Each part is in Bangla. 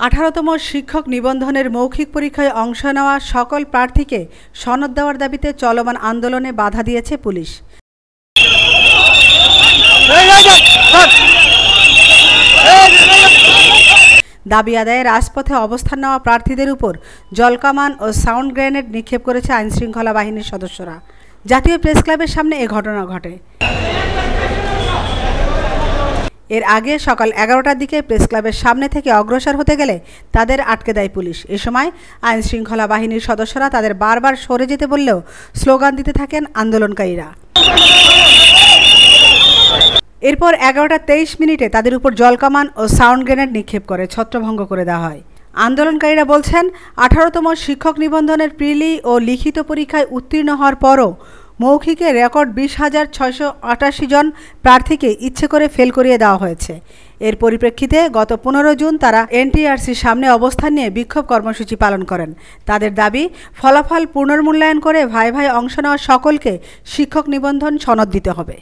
18তম শিক্ষক নিবন্ধনের মৌখিক পরীক্ষায় অংশ নেওয়া সকল প্রার্থীকে সনদ দেওয়ার দাবিতে চলমান আন্দোলনে বাধা দিয়েছে পুলিশ। দাবি আদায়ে রাজপথে অবস্থান নেওয়া প্রার্থীদের উপর জলকামান ও সাউন্ড গ্রেনেড নিক্ষেপ করেছে আইনশৃঙ্খলা বাহিনীর সদস্যরা। জাতীয় প্রেস ক্লাবের সামনে এ ঘটনা ঘটে। এর আগে সকাল 11টার দিকে প্রেস ক্লাবের সামনে থেকে অগ্রসর হতে গেলে তাদের আটকে দেয় পুলিশ। এ সময় আইনশৃঙ্খলা বাহিনীর সদস্যরা তাদের বারবার সরে যেতে বললেও স্লোগান দিতে থাকেন আন্দোলনকারীরা। এরপর 11টা23 তাদের উপর জলকামান ও সাউন্ড গ্রেনেড নিক্ষেপ করে ছত্রভঙ্গ করে দেওয়া হয়। আন্দোলনকারীরা বলছেন, 18তম শিক্ষক নিবন্ধনের প্রিলি ও লিখিত পরীক্ষায় উত্তীর্ণ হওয়ার পরও মৌখিকে রেকর্ড 20,688 জন প্রার্থীকে ইচ্ছে করে ফেল করিয়ে দেওয়া হয়েছে। এর পরিপ্রেক্ষিতে গত 15 জুন তারা এনটিআরসির সামনে অবস্থান নিয়ে বিক্ষোভ কর্মসূচি পালন করেন। তাদের দাবি, ফলাফল পুনর্মূল্যায়ন করে ভাই ভাই অংশ নেওয়া সকলকে শিক্ষক নিবন্ধন সনদ দিতে হবে।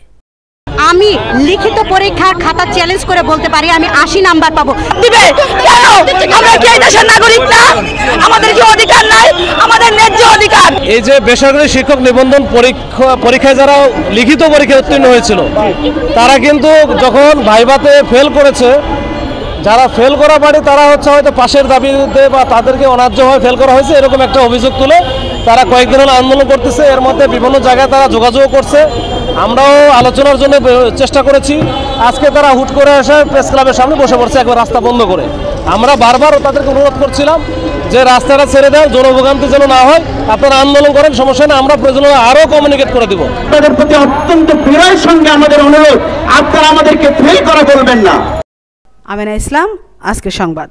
আমি লিখিত পরীক্ষার খাতা চ্যালেঞ্জ করে বলতে পারি আমি 80 নাম্বার পাবো। দিবে কেন? আমরা কি এই দেশের নাগরিক না? আমাদের কি অধিকার নাই? আমাদের ন্যায্য অধিকার। এই যে বেসরকারি শিক্ষক নিবন্ধন পরীক্ষায় যারা লিখিত পরীক্ষায় উত্তীর্ণ হয়েছিল, তারা কিন্তু যখন ভাইভাতে ফেল করেছে, যারা ফেল করা পারে তারা হয়তো পাশের দাবিতে বা তাদেরকে অন্যায্যভাবে ফেল করা হয়েছে এরকম একটা অভিযোগ তুলে তারা কয়েকদিন হলো আন্দোলন করতেছে। এর মধ্যে বিভিন্ন জায়গায় তারা যোগাযোগ করছে, আমরাও আলোচনার জন্য চেষ্টা করেছি। আজকে তারা হুট করে এসে প্রেস ক্লাবের সামনে বসে পড়ছে একবার রাস্তা বন্ধ করে। আমরা বারবার তাদেরকে অনুরোধ করছিলাম যে রাস্তাটা ছেড়ে দেন, জনভোগান্তি যেন না হয়, আপনারা আন্দোলন করেন, সমস্যা নেই, আমরা প্রয়োজন আরও কমিউনিকেট করে দিব। আপনাদের প্রতি অত্যন্ত বিনয়ের সঙ্গে আমাদের অনুরোধ, আপনারা আমাদেরকে ফেল করা বলবেন না। আমেনা ইসলাম, আজকের সংবাদ।